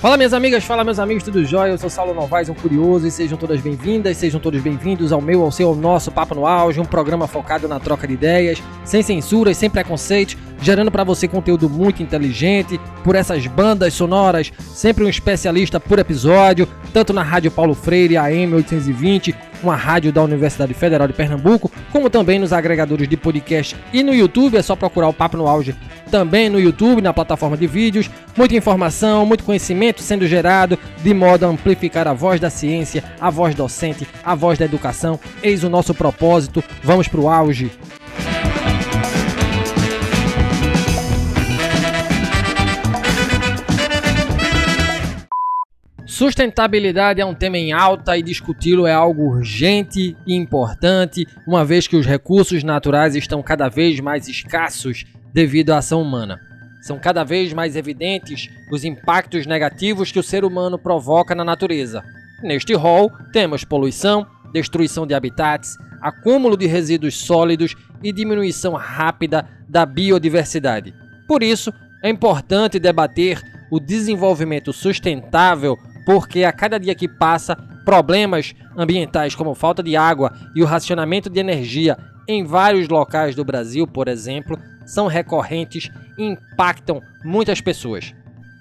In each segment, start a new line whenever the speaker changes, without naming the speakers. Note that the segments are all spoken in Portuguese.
Fala minhas amigas, fala meus amigos, tudo jóia? Eu sou Saulo Novaes, um curioso, e sejam todas bem-vindas, sejam todos bem-vindos ao meu, ao seu, ao nosso Papo no Auge, um programa focado na troca de ideias, sem censuras, sem preconceitos, gerando para você conteúdo muito inteligente, por essas bandas sonoras, sempre um especialista por episódio, tanto na Rádio Paulo Freire, AM 820, uma rádio da Universidade Federal de Pernambuco, como também nos agregadores de podcast e no YouTube, é só procurar o Papo no Auge também no YouTube, na plataforma de vídeos, muita informação, muito conhecimento sendo gerado, de modo a amplificar a voz da ciência, a voz docente, a voz da educação. Eis o nosso propósito, vamos pro auge! Sustentabilidade é um tema em alta e discuti-lo é algo urgente e importante, uma vez que os recursos naturais estão cada vez mais escassos devido à ação humana. São cada vez mais evidentes os impactos negativos que o ser humano provoca na natureza. Neste rol, temos poluição, destruição de habitats, acúmulo de resíduos sólidos e diminuição rápida da biodiversidade. Por isso, é importante debater o desenvolvimento sustentável, porque a cada dia que passa, problemas ambientais como falta de água e o racionamento de energia em vários locais do Brasil, por exemplo, são recorrentes e impactam muitas pessoas.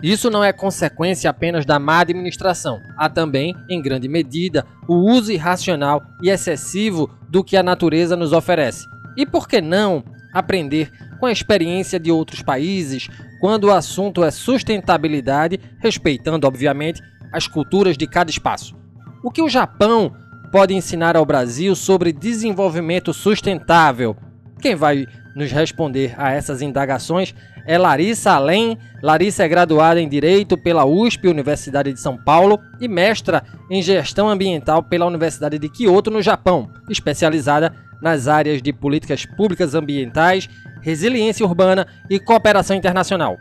Isso não é consequência apenas da má administração. Há também, em grande medida, o uso irracional e excessivo do que a natureza nos oferece. E por que não aprender com a experiência de outros países quando o assunto é sustentabilidade, respeitando, obviamente, as culturas de cada espaço? O que o Japão pode ensinar ao Brasil sobre desenvolvimento sustentável? Quem vai nos responder a essas indagações é Larissa Além. Larissa é graduada em Direito pela USP, Universidade de São Paulo, e mestra em Gestão Ambiental pela Universidade de Kyoto, no Japão, especializada nas áreas de Políticas Públicas Ambientais, Resiliência Urbana e Cooperação Internacional.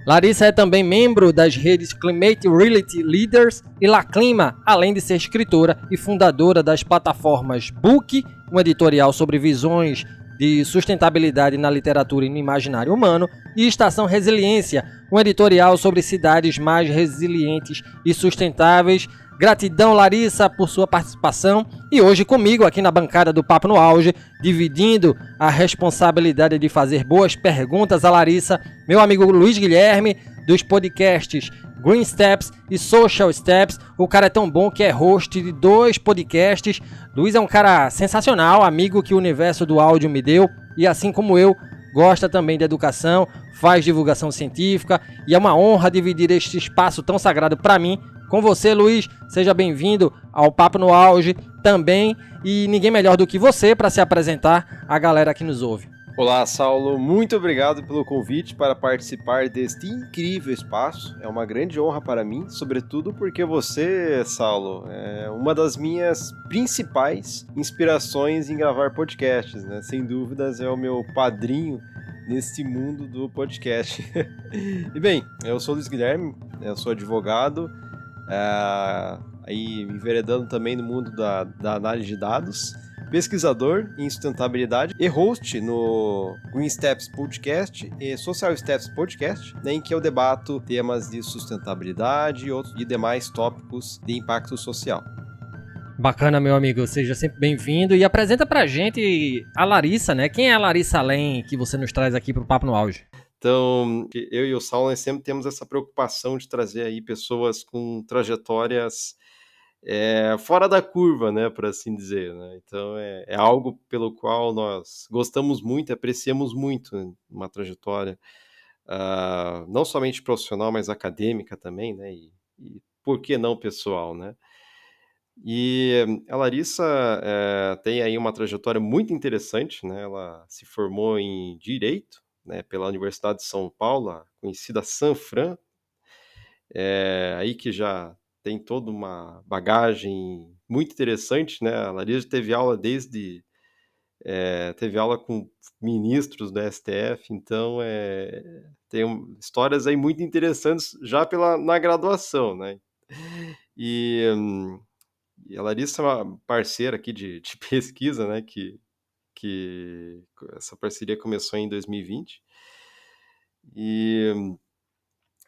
Larissa é também membro das redes Climate Reality Leaders e La Clima, além de ser escritora e fundadora das plataformas Book, um editorial sobre visões de sustentabilidade na literatura e no imaginário humano, e Estação Resiliência, um editorial sobre cidades mais resilientes e sustentáveis. Gratidão, Larissa, por sua participação, e hoje comigo aqui na bancada do Papo no Auge, dividindo a responsabilidade de fazer boas perguntas a Larissa, meu amigo Luiz Guilherme, dos podcasts Green Steps e Social Steps. O cara é tão bom que é host de 2 podcasts. Luiz é um cara sensacional, amigo que o universo do áudio me deu, e assim como eu, gosta também de educação, faz divulgação científica, e é uma honra dividir este espaço tão sagrado para mim com você, Luiz. Seja bem-vindo ao Papo no Auge também, e ninguém melhor do que você para se apresentar à galera que nos ouve.
Olá, Saulo, muito obrigado pelo convite para participar deste incrível espaço. É uma grande honra para mim, sobretudo porque você, Saulo, é uma das minhas principais inspirações em gravar podcasts, né? Sem dúvidas é o meu padrinho neste mundo do podcast. E bem, eu sou Luiz Guilherme, eu sou advogado, aí enveredando também no mundo da análise de dados, pesquisador em sustentabilidade e host no Green Steps Podcast e Social Steps Podcast, né, em que eu debato temas de sustentabilidade e demais tópicos de impacto social.
Bacana, meu amigo, seja sempre bem-vindo, e apresenta pra gente a Larissa, né? Quem é a Larissa Além que você nos traz aqui pro Papo no Auge?
Então, eu e o Saulo, nós sempre temos essa preocupação de trazer aí pessoas com trajetórias fora da curva, né, por assim dizer, né? Então é algo pelo qual nós gostamos muito, apreciamos muito, né, uma trajetória, não somente profissional, mas acadêmica também, né, e por que não pessoal, né? E a Larissa tem aí uma trajetória muito interessante, né? Ela se formou em Direito, né, pela Universidade de São Paulo, a conhecida Sanfran, aí que já tem toda uma bagagem muito interessante, né? A Larissa teve aula teve aula com ministros do STF, então tem histórias aí muito interessantes já na graduação, né? E, e a Larissa é uma parceira aqui de pesquisa, né? Que essa parceria começou em 2020. E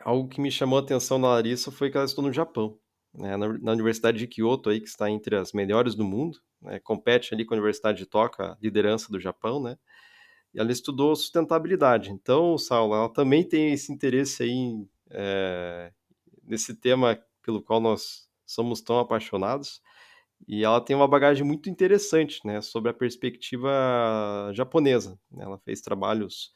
Algo que me chamou a atenção na Larissa foi que ela estudou no Japão, né, na Universidade de Kyoto aí, que está entre as melhores do mundo, né, compete ali com a Universidade de Tóquio, a liderança do Japão, né, e ela estudou sustentabilidade. Então, Saulo, ela também tem esse interesse aí, nesse tema pelo qual nós somos tão apaixonados, e ela tem uma bagagem muito interessante, né, sobre a perspectiva japonesa, né. Ela fez trabalhos,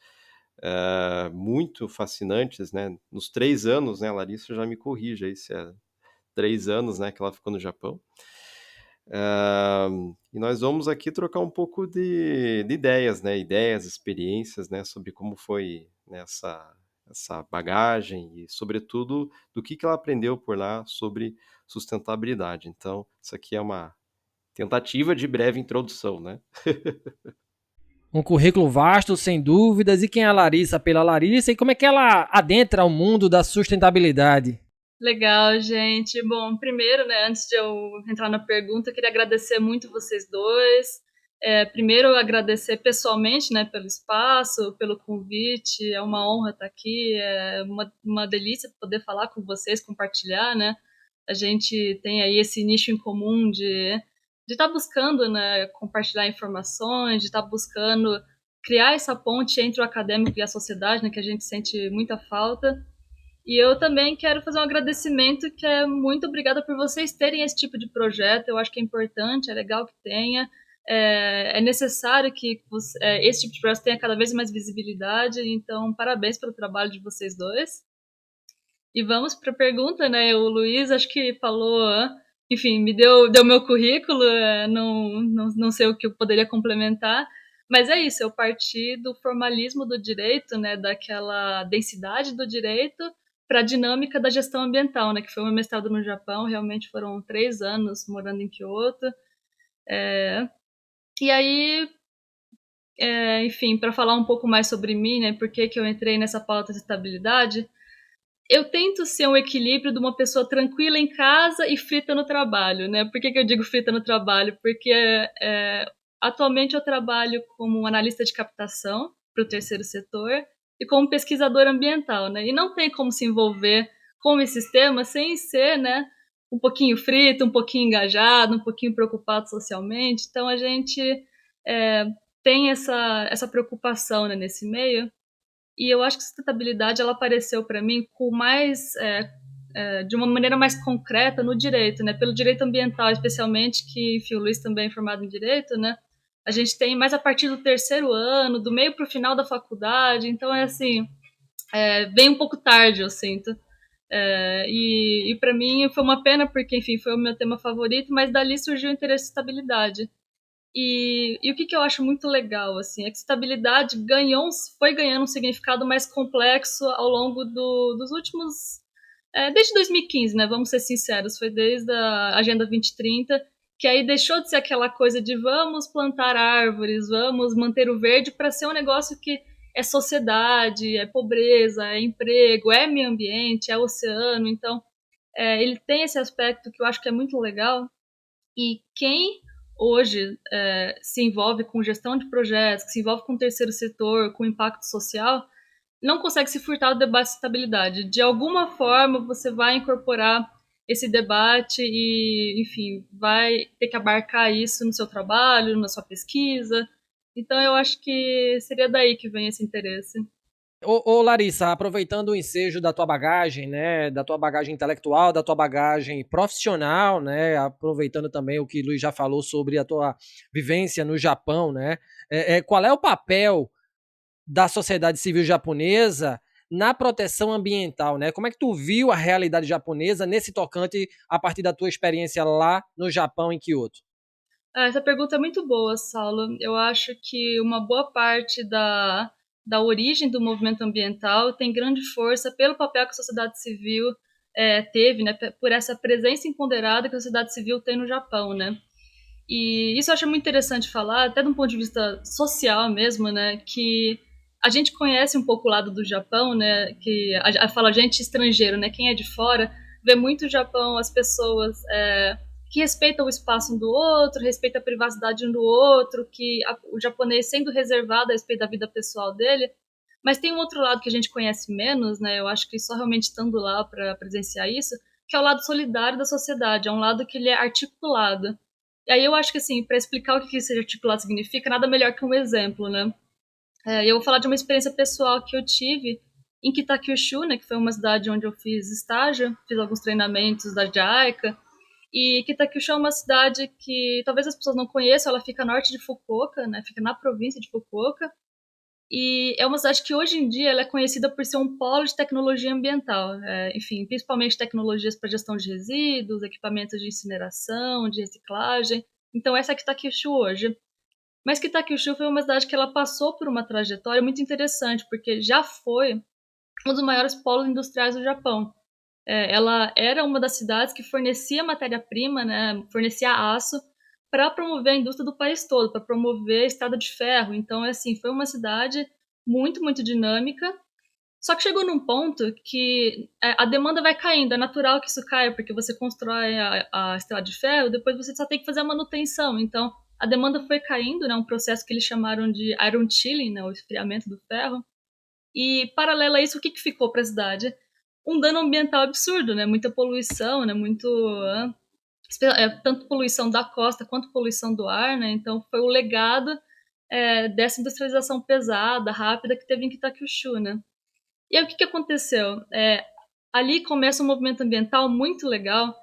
muito fascinantes, né, nos 3 anos, né, a Larissa já me corrija aí se é 3 anos, né, que ela ficou no Japão. E nós vamos aqui trocar um pouco de ideias, né, ideias, experiências, né, sobre como foi, né, essa bagagem e, sobretudo, do que ela aprendeu por lá sobre sustentabilidade. Então, isso aqui é uma tentativa de breve introdução, né.
Um currículo vasto, sem dúvidas. E quem é a Larissa pela Larissa e como é que ela adentra o mundo da sustentabilidade?
Legal, gente. Bom, primeiro, né, antes de eu entrar na pergunta, eu queria agradecer muito vocês dois. Primeiro, agradecer pessoalmente, né, pelo espaço, pelo convite. É uma honra estar aqui, é uma delícia poder falar com vocês, compartilhar, né? A gente tem aí esse nicho em comum de estar buscando, né, compartilhar informações, de estar buscando criar essa ponte entre o acadêmico e a sociedade, né, que a gente sente muita falta. E eu também quero fazer um agradecimento, que é muito obrigada por vocês terem esse tipo de projeto. Eu acho que é importante, é legal que tenha. É necessário que esse tipo de projeto tenha cada vez mais visibilidade. Então, parabéns pelo trabalho de vocês dois. E vamos para a pergunta, né? O Luiz, acho que falou, enfim, deu meu currículo, não sei o que eu poderia complementar, mas é isso, eu parti do formalismo do direito, né, daquela densidade do direito, para a dinâmica da gestão ambiental, né, que foi meu mestrado no Japão, realmente foram 3 anos morando em Kyoto. E aí, enfim, para falar um pouco mais sobre mim, né, por que eu entrei nessa pauta de estabilidade, eu tento ser um equilíbrio de uma pessoa tranquila em casa e frita no trabalho, né? Por que eu digo frita no trabalho? Porque atualmente eu trabalho como analista de captação para o terceiro setor e como pesquisador ambiental, né? E não tem como se envolver com esses temas sem ser, né, um pouquinho frito, um pouquinho engajado, um pouquinho preocupado socialmente. Então a gente é, tem essa preocupação, né, nesse meio. E eu acho que a sustentabilidade ela apareceu para mim com mais de uma maneira mais concreta no direito, né? Pelo direito ambiental, especialmente, que enfim, o Luiz também é formado em direito, né? A gente tem mais a partir do terceiro ano, do meio para o final da faculdade, então é assim, vem um pouco tarde, eu sinto. E para mim foi uma pena, porque enfim, foi o meu tema favorito, mas dali surgiu o interesse em estabilidade. E o que eu acho muito legal, assim, é que estabilidade foi ganhando um significado mais complexo ao longo dos últimos... desde 2015, né, vamos ser sinceros, foi desde a Agenda 2030, que aí deixou de ser aquela coisa de vamos plantar árvores, vamos manter o verde, para ser um negócio que é sociedade, é pobreza, é emprego, é meio ambiente, é oceano, então ele tem esse aspecto que eu acho que é muito legal, e quem hoje se envolve com gestão de projetos, que se envolve com o terceiro setor, com impacto social, não consegue se furtar do debate de estabilidade. De alguma forma, você vai incorporar esse debate e, enfim, vai ter que abarcar isso no seu trabalho, na sua pesquisa. Então, eu acho que seria daí que vem esse interesse.
Ô Larissa, aproveitando o ensejo da tua bagagem, né, da tua bagagem intelectual, da tua bagagem profissional, né, aproveitando também o que o Luiz já falou sobre a tua vivência no Japão, né, qual é o papel da sociedade civil japonesa na proteção ambiental, né? Como é que tu viu a realidade japonesa nesse tocante a partir da tua experiência lá no Japão, em Kyoto?
Essa pergunta é muito boa, Saulo. Eu acho que uma boa parte da origem do movimento ambiental tem grande força pelo papel que a sociedade civil teve, né, por essa presença empoderada que a sociedade civil tem no Japão, né? E isso eu acho muito interessante falar, até de um ponto de vista social mesmo, né, que a gente conhece um pouco o lado do Japão, né, que fala gente estrangeiro, né, quem é de fora, vê muito o Japão, as pessoas que respeitam o espaço um do outro, respeitam a privacidade um do outro, que o japonês sendo reservado a respeito da vida pessoal dele, Mas tem um outro lado que a gente conhece menos, né? Eu acho que só realmente estando lá para presenciar isso, que é o lado solidário da sociedade, é um lado que ele é articulado. E aí eu acho que, assim, para explicar o que esse articulado significa, nada melhor que um exemplo, né? Eu vou falar de uma experiência pessoal que eu tive em Kitakyushu, né, que foi uma cidade onde eu fiz estágio, fiz alguns treinamentos da JICA, e Kitakyushu é uma cidade que talvez as pessoas não conheçam, ela fica norte de Fukuoka, né, fica na província de Fukuoka, e é uma cidade que hoje em dia ela é conhecida por ser um polo de tecnologia ambiental, enfim, principalmente tecnologias para gestão de resíduos, equipamentos de incineração, de reciclagem. Então essa é Kitakyushu hoje. Mas Kitakyushu foi uma cidade que ela passou por uma trajetória muito interessante, porque já foi um dos maiores polos industriais do Japão. Ela era uma das cidades que fornecia matéria-prima, né, fornecia aço, para promover a indústria do país todo, para promover a estrada de ferro. Então, assim, foi uma cidade muito, muito dinâmica. Só que chegou num ponto que a demanda vai caindo. É natural que isso caia, porque você constrói a estrada de ferro, depois você só tem que fazer a manutenção. Então, a demanda foi caindo, né, um processo que eles chamaram de iron chilling, né, o esfriamento do ferro. E, paralelo a isso, o que ficou para a cidade? Um dano ambiental absurdo, né? Muita poluição, né? Tanto poluição da costa quanto poluição do ar, né? Então, foi o legado dessa industrialização pesada, rápida, que teve em Kitakyushu, né? E aí, o que aconteceu? Ali começa um movimento ambiental muito legal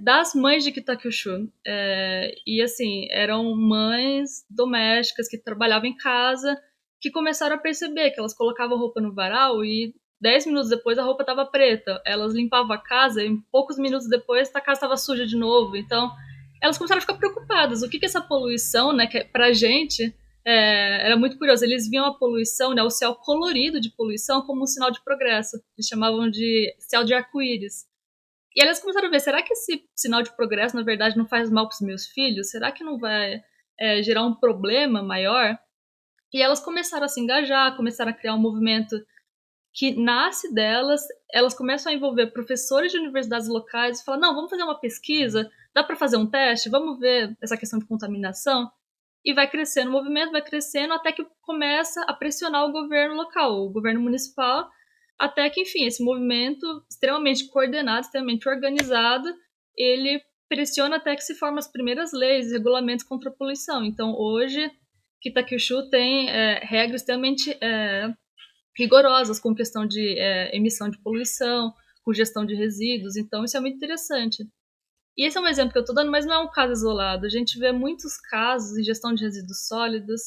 das mães de Kitakyushu. E, assim, eram mães domésticas que trabalhavam em casa, que começaram a perceber que elas colocavam roupa no varal e 10 minutos depois a roupa estava preta. Elas limpavam a casa e poucos minutos depois a casa estava suja de novo. Então, elas começaram a ficar preocupadas. O que essa poluição, né, que pra gente era muito curioso. Eles viam a poluição, né, o céu colorido de poluição, como um sinal de progresso. Eles chamavam de céu de arco-íris. E elas começaram a ver, será que esse sinal de progresso, na verdade, não faz mal para os meus filhos? Será que não vai gerar um problema maior? E elas começaram a se engajar, começaram a criar um movimento que nasce delas, elas começam a envolver professores de universidades locais e falam, não, vamos fazer uma pesquisa, dá para fazer um teste, vamos ver essa questão de contaminação? E vai crescendo o movimento, vai crescendo até que começa a pressionar o governo local, o governo municipal, até que, enfim, esse movimento extremamente coordenado, extremamente organizado, ele pressiona até que se formam as primeiras leis, regulamentos contra a poluição. Então, hoje, Kitakyushu tem regras extremamente rigorosas com questão de emissão de poluição, com gestão de resíduos. Então, isso é muito interessante. E esse é um exemplo que eu estou dando, mas não é um caso isolado. A gente vê muitos casos em gestão de resíduos sólidos,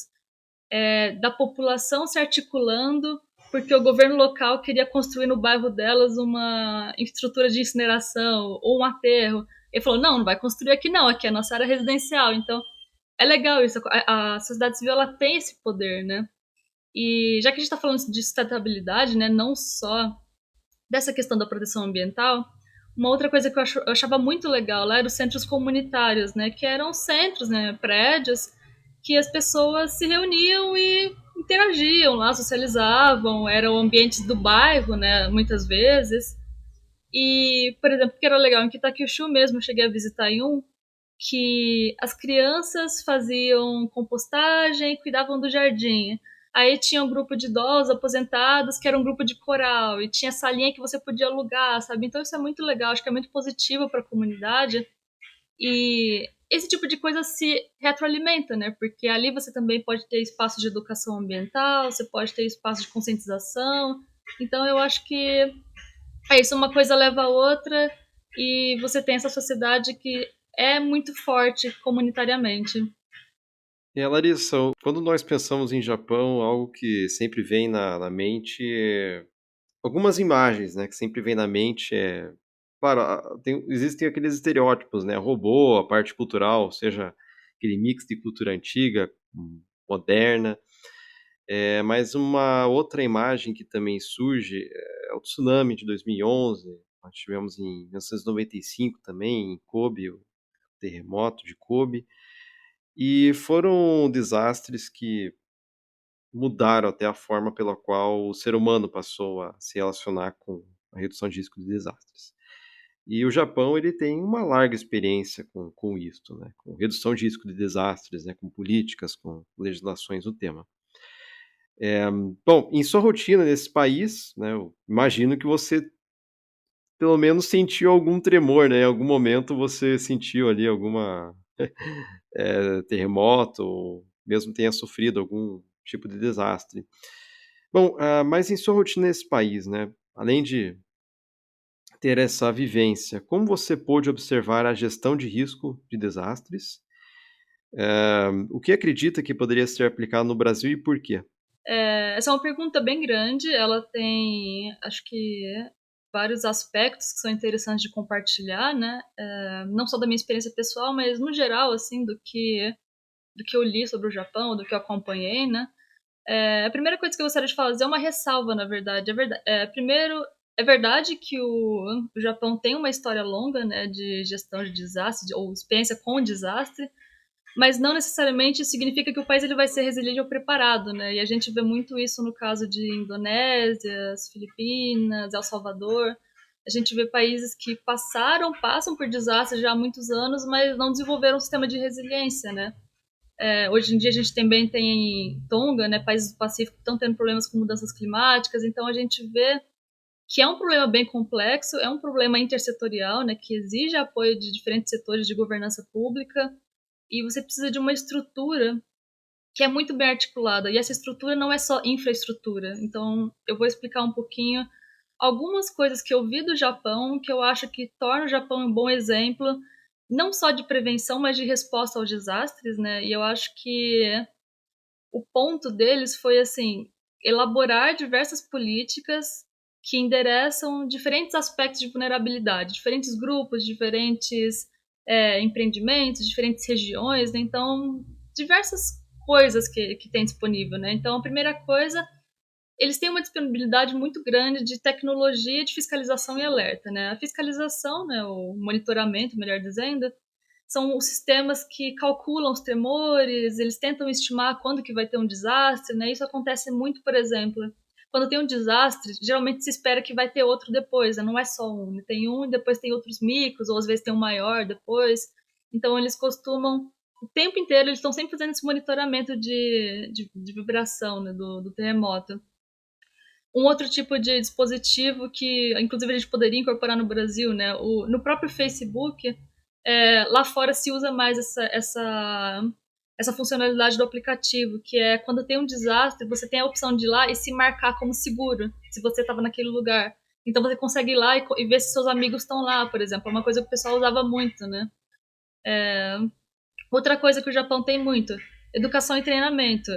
da população se articulando porque o governo local queria construir no bairro delas uma estrutura de incineração ou um aterro. Ele falou, não vai construir aqui não, aqui é a nossa área residencial. Então, é legal isso. A sociedade civil, ela tem esse poder, né? E já que a gente está falando de sustentabilidade, né, não só dessa questão da proteção ambiental, uma outra coisa que eu achava muito legal lá eram os centros comunitários, né, que eram centros, né, prédios, que as pessoas se reuniam e interagiam lá, socializavam, eram ambientes do bairro, né, muitas vezes. E, por exemplo, o que era legal, em Kitakyushu mesmo, eu cheguei a visitar em um, que as crianças faziam compostagem e cuidavam do jardim. Aí tinha um grupo de idosos aposentados que era um grupo de coral e tinha salinha que você podia alugar, sabe? Então isso é muito legal, acho que é muito positivo para a comunidade e esse tipo de coisa se retroalimenta, né? Porque ali você também pode ter espaço de educação ambiental, você pode ter espaço de conscientização. Então eu acho que é isso, uma coisa leva a outra e você tem essa sociedade que é muito forte comunitariamente.
Larissa, quando nós pensamos em Japão, algo que sempre vem na mente algumas imagens, né, que sempre vem na mente claro, existem aqueles estereótipos, né, robô, a parte cultural, seja aquele mix de cultura antiga, moderna, mas uma outra imagem que também surge é o tsunami de 2011, nós tivemos em 1995 também, em Kobe, o terremoto de Kobe, e foram desastres que mudaram até a forma pela qual o ser humano passou a se relacionar com a redução de risco de desastres. E o Japão ele tem uma larga experiência com isso, né? Com redução de risco de desastres, né? Com políticas, com legislações no tema. Bom, em sua rotina nesse país, né, eu imagino que você pelo menos sentiu algum tremor, né? Em algum momento você sentiu ali alguma terremoto, ou mesmo tenha sofrido algum tipo de desastre. Bom, mas em sua rotina nesse país, né, além de ter essa vivência, como você pôde observar a gestão de risco de desastres? O que acredita que poderia ser aplicado no Brasil e por quê?
Essa é uma pergunta bem grande, ela tem, acho que, vários aspectos que são interessantes de compartilhar, né? Não só da minha experiência pessoal, mas no geral, assim, do que eu li sobre o Japão, do que eu acompanhei, né? A primeira coisa que eu gostaria de fazer é uma ressalva, na verdade. Primeiro, é verdade que o Japão tem uma história longa, né, de gestão de desastre, ou experiência com desastre, mas não necessariamente significa que o país ele vai ser resiliente ou preparado, né? E a gente vê muito isso no caso de Indonésia, Filipinas, El Salvador. A gente vê países que passam por desastres já há muitos anos, mas não desenvolveram um sistema de resiliência, né? Hoje em dia a gente também tem Tonga, né? Países do Pacífico que estão tendo problemas com mudanças climáticas, então a gente vê que é um problema bem complexo, é um problema intersetorial, né? Que exige apoio de diferentes setores de governança pública, e você precisa de uma estrutura que é muito bem articulada. E essa estrutura não é só infraestrutura. Então, eu vou explicar um pouquinho algumas coisas que eu vi do Japão que eu acho que torna o Japão um bom exemplo, não só de prevenção, mas de resposta aos desastres, né? E eu acho que o ponto deles foi assim, elaborar diversas políticas que endereçam diferentes aspectos de vulnerabilidade, diferentes grupos, diferentes empreendimentos, diferentes regiões, né? Então, diversas coisas que tem disponível, né? Então, a primeira coisa, eles têm uma disponibilidade muito grande de tecnologia de fiscalização e alerta, né? A fiscalização, né, o monitoramento, melhor dizendo, são os sistemas que calculam os tremores, eles tentam estimar quando que vai ter um desastre, né? Isso acontece muito, por exemplo, quando tem um desastre, geralmente se espera que vai ter outro depois, né? Não é só um, né? Tem um e depois tem outros micros, ou às vezes tem um maior depois. Então eles costumam, o tempo inteiro, eles estão sempre fazendo esse monitoramento de vibração, né, do terremoto. Um outro tipo de dispositivo que, inclusive, a gente poderia incorporar no Brasil, né? No próprio Facebook, lá fora se usa mais essa funcionalidade do aplicativo, que é quando tem um desastre, você tem a opção de ir lá e se marcar como seguro, se você estava naquele lugar. Então você consegue ir lá e ver se seus amigos estão lá, por exemplo. É uma coisa que o pessoal usava muito, né? Outra coisa que o Japão tem muito, educação e treinamento.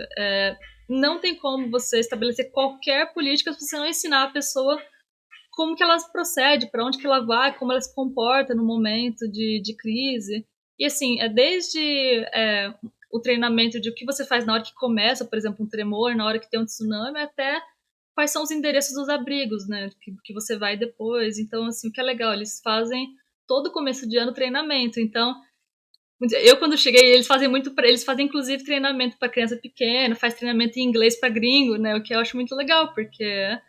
Não tem como você estabelecer qualquer política se você não ensinar a pessoa como que ela procede, para onde que ela vai, como ela se comporta no momento de crise. E assim, o treinamento de o que você faz na hora que começa, por exemplo, um tremor, na hora que tem um tsunami, até quais são os endereços dos abrigos, né, que você vai depois. Então, assim, o que é legal, eles fazem todo começo de ano treinamento. Então, eu quando cheguei, eles fazem inclusive treinamento para criança pequena, faz treinamento em inglês para gringo, né, o que eu acho muito legal, porque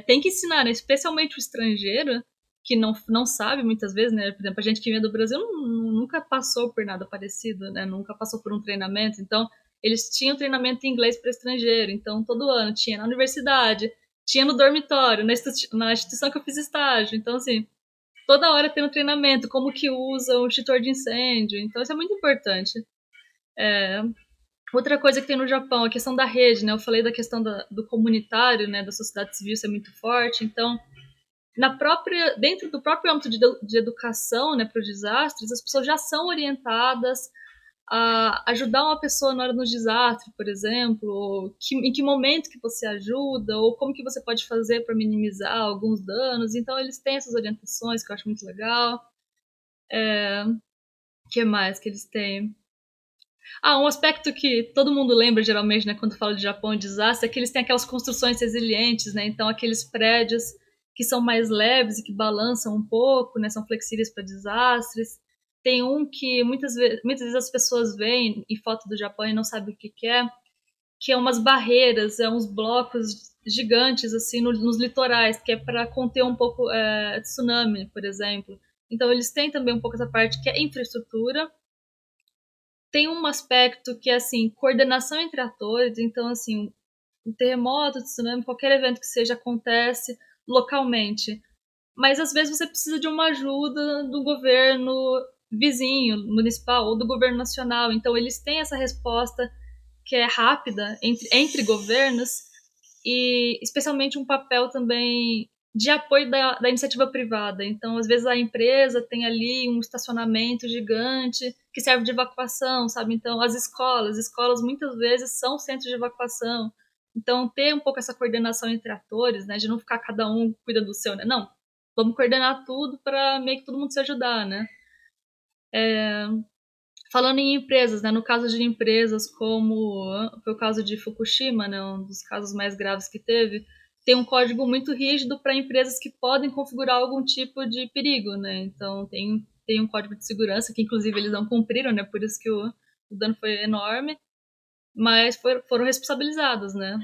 tem que ensinar, né, especialmente o estrangeiro, que não sabe muitas vezes, né, por exemplo, a gente que vem do Brasil nunca passou por nada parecido, né, nunca passou por um treinamento, então eles tinham treinamento em inglês para estrangeiro, então todo ano tinha na universidade, tinha no dormitório, na instituição que eu fiz estágio, então assim, toda hora tem um treinamento, como que usa o extintor de incêndio, então isso é muito importante. Outra coisa que tem no Japão, a questão da rede, né? Eu falei da questão do comunitário, né? Da sociedade civil ser muito forte. Então, dentro do próprio âmbito de educação, né? Para os desastres, as pessoas já são orientadas a ajudar uma pessoa na hora do desastre, por exemplo, ou em que momento que você ajuda, ou como que você pode fazer para minimizar alguns danos. Então, eles têm essas orientações que eu acho muito legal. O que mais que eles têm? Um aspecto que todo mundo lembra geralmente, né, quando fala de Japão e desastre, é que eles têm aquelas construções resilientes, né? Então aqueles prédios que são mais leves e que balançam um pouco, né, são flexíveis para desastres. Tem um que muitas vezes as pessoas veem em foto do Japão e não sabem o que é umas barreiras, uns blocos gigantes assim nos litorais, que é para conter um pouco tsunami, por exemplo. Então eles têm também um pouco essa parte que é infraestrutura. Tem um aspecto que é, assim, coordenação entre atores. Então, assim, um terremoto, tsunami, qualquer evento que seja acontece localmente. Mas às vezes você precisa de uma ajuda do governo vizinho, municipal ou do governo nacional. Então eles têm essa resposta que é rápida entre governos e especialmente um papel também de apoio da iniciativa privada. Então, às vezes a empresa tem ali um estacionamento gigante que serve de evacuação, sabe? Então, as escolas muitas vezes são centros de evacuação. Então, ter um pouco essa coordenação entre atores, né, de não ficar cada um cuida do seu, né? Não, vamos coordenar tudo para meio que todo mundo se ajudar, né? Falando em empresas, né, no caso de empresas como foi o caso de Fukushima, né, um dos casos mais graves que teve, tem um código muito rígido para empresas que podem configurar algum tipo de perigo, né? Então tem um código de segurança que inclusive eles não cumpriram, né? Por isso que o dano foi enorme, mas foram responsabilizados, né?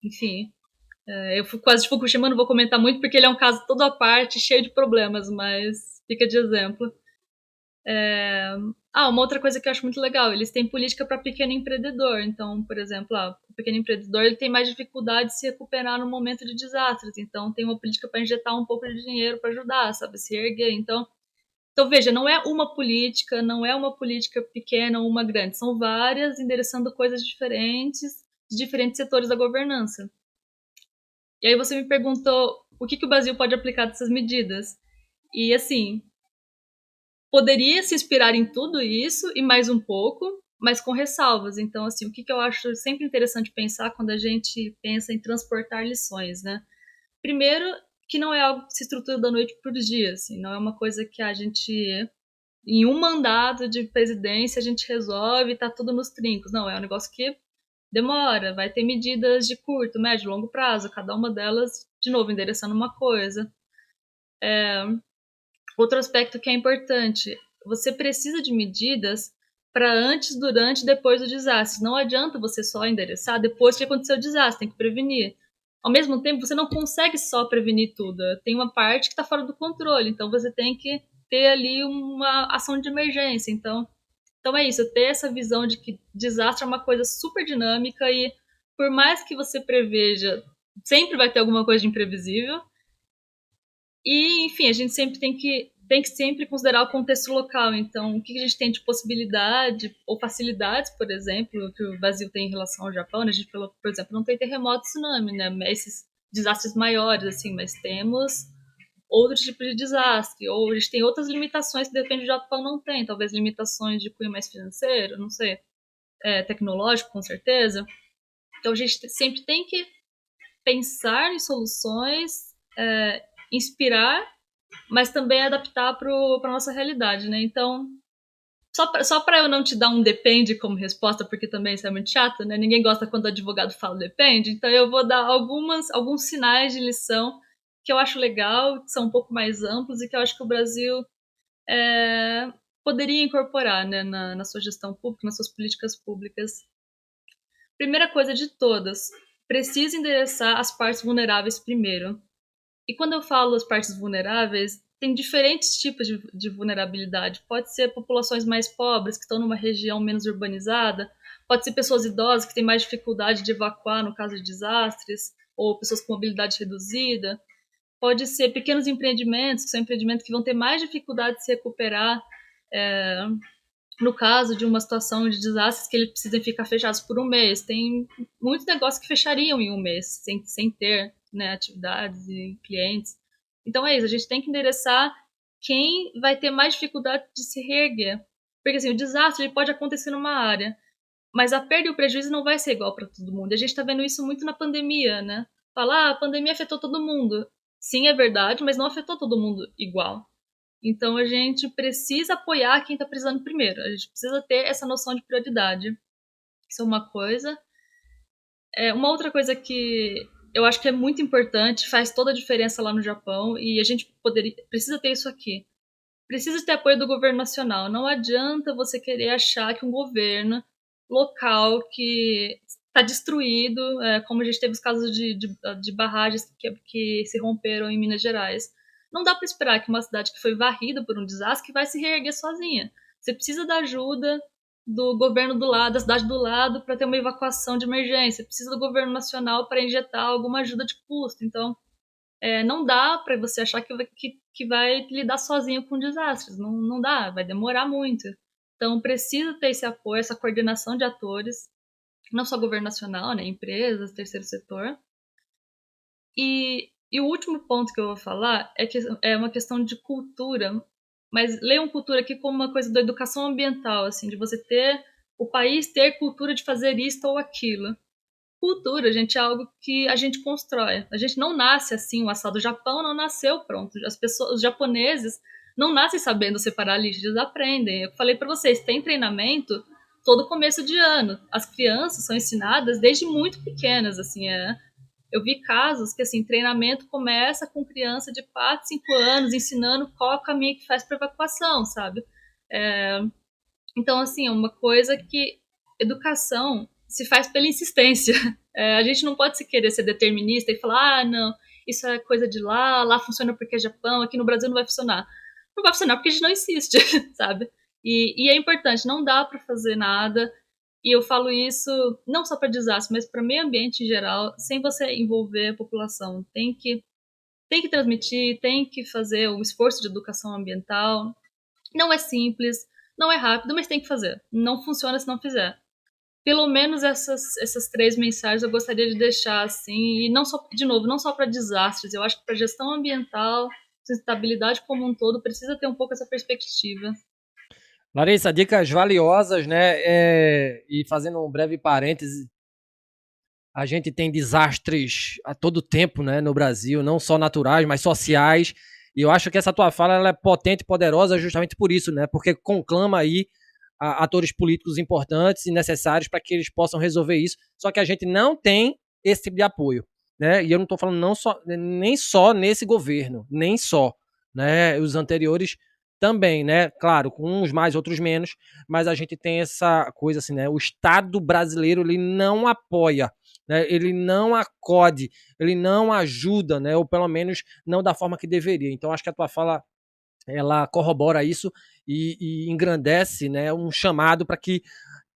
Enfim, eu fui quase de Fukushima, não vou comentar muito porque ele é um caso todo à parte, cheio de problemas, mas fica de exemplo. Uma outra coisa que eu acho muito legal, eles têm política para pequeno empreendedor. Então, por exemplo, o pequeno empreendedor ele tem mais dificuldade de se recuperar no momento de desastres. Então, tem uma política para injetar um pouco de dinheiro para ajudar, sabe, se erguer. Então, veja, não é uma política pequena ou uma grande, são várias endereçando coisas diferentes de diferentes setores da governança. E aí você me perguntou o que o Brasil pode aplicar dessas medidas. E assim, poderia se inspirar em tudo isso e mais um pouco, mas com ressalvas. Então, assim, o que eu acho sempre interessante pensar quando a gente pensa em transportar lições, né? Primeiro, que não é algo que se estrutura da noite para o dia, assim, não é uma coisa que a gente, em um mandato de presidência, a gente resolve e tá tudo nos trincos. Não, é um negócio que demora, vai ter medidas de curto, médio, longo prazo, cada uma delas, de novo, endereçando uma coisa. Outro aspecto que é importante, você precisa de medidas para antes, durante e depois do desastre. Não adianta você só endereçar depois que aconteceu o desastre, tem que prevenir. Ao mesmo tempo, você não consegue só prevenir tudo. Tem uma parte que está fora do controle, então você tem que ter ali uma ação de emergência. Então é isso, ter essa visão de que desastre é uma coisa super dinâmica e por mais que você preveja, sempre vai ter alguma coisa de imprevisível. E, enfim, a gente sempre tem que sempre considerar o contexto local. Então, o que a gente tem de possibilidade ou facilidades, por exemplo, que o Brasil tem em relação ao Japão, né? A gente, por exemplo, não tem terremoto e tsunami, né? Esses desastres maiores, assim, mas temos outro tipo de desastre. Ou a gente tem outras limitações que depende do Japão não tem. Talvez limitações de cunho mais financeiro, não sei, tecnológico, com certeza. Então, a gente sempre tem que pensar em soluções, inspirar, mas também adaptar para a nossa realidade, né? Então, só para eu não te dar um depende como resposta, porque também isso é muito chato, né? Ninguém gosta quando o advogado fala depende, então eu vou dar alguns sinais de lição que eu acho legal, que são um pouco mais amplos e que eu acho que o Brasil poderia incorporar, né, na sua gestão pública, nas suas políticas públicas. Primeira coisa de todas, precisa endereçar as partes vulneráveis primeiro. E quando eu falo as partes vulneráveis, tem diferentes tipos de vulnerabilidade. Pode ser populações mais pobres, que estão numa região menos urbanizada, pode ser pessoas idosas que têm mais dificuldade de evacuar no caso de desastres, ou pessoas com mobilidade reduzida. Pode ser pequenos empreendimentos, que são empreendimentos que vão ter mais dificuldade de se recuperar no caso de uma situação de desastres que eles precisam ficar fechados por um mês. Tem muitos negócios que fechariam em um mês, sem ter, né, atividades e clientes. Então é isso, a gente tem que endereçar quem vai ter mais dificuldade de se reerguer. Porque assim, o desastre ele pode acontecer numa área, mas a perda e o prejuízo não vai ser igual para todo mundo. A gente está vendo isso muito na pandemia, né? Falar, a pandemia afetou todo mundo. Sim, é verdade, mas não afetou todo mundo igual. Então a gente precisa apoiar quem está precisando primeiro. A gente precisa ter essa noção de prioridade. Isso é uma coisa. Uma outra coisa que eu acho que é muito importante, faz toda a diferença lá no Japão, e a gente precisa ter isso aqui. Precisa ter apoio do governo nacional. Não adianta você querer achar que um governo local que está destruído, como a gente teve os casos de barragens que se romperam em Minas Gerais. Não dá para esperar que uma cidade que foi varrida por um desastre que vai se reerguer sozinha. Você precisa da ajuda do governo do lado, da cidade do lado, para ter uma evacuação de emergência. Precisa do governo nacional para injetar alguma ajuda de custo. Então, não dá para você achar que vai lidar sozinho com desastres. Não dá, vai demorar muito. Então, precisa ter esse apoio, essa coordenação de atores, não só governo nacional, né, empresas, terceiro setor. E o último ponto que eu vou falar é uma questão de cultura, mas leiam cultura aqui como uma coisa da educação ambiental, assim, de você ter, o país ter cultura de fazer isto ou aquilo. Cultura, gente, é algo que a gente constrói. A gente não nasce assim, o assado do Japão não nasceu pronto. Os japoneses não nascem sabendo separar lixo, eles aprendem. Eu falei para vocês, tem treinamento todo começo de ano. As crianças são ensinadas desde muito pequenas, assim, eu vi casos que, assim, treinamento começa com criança de 4, 5 anos, ensinando qual é o caminho que faz para evacuação, sabe? Então, assim, é uma coisa que educação se faz pela insistência. A gente não pode se querer ser determinista e falar, não, isso é coisa de lá funciona porque é Japão, aqui no Brasil não vai funcionar. Não vai funcionar porque a gente não insiste, sabe? E é importante, não dá para fazer nada. E eu falo isso não só para desastre, mas para meio ambiente em geral, sem você envolver a população. Tem que transmitir, tem que fazer um esforço de educação ambiental. Não é simples, não é rápido, mas tem que fazer. Não funciona se não fizer. Pelo menos essas 3 mensagens eu gostaria de deixar assim, e não só, de novo, não só para desastres. Eu acho que para gestão ambiental, sustentabilidade como um todo, precisa ter um pouco essa perspectiva.
Larissa, dicas valiosas, né? E fazendo um breve parêntese, a gente tem desastres a todo tempo, né, no Brasil, não só naturais, mas sociais. E eu acho que essa tua fala ela é potente e poderosa justamente por isso, né? Porque conclama aí atores políticos importantes e necessários para que eles possam resolver isso. Só que a gente não tem esse tipo de apoio, né? E eu não estou falando nem só nesse governo, nem só, né? Os anteriores também, né? Claro, com uns mais, outros menos, mas a gente tem essa coisa assim, né? O Estado brasileiro ele não apoia, né? Ele não acode, ele não ajuda, né? Ou pelo menos não da forma que deveria. Então acho que a tua fala ela corrobora isso e engrandece, né, um chamado para que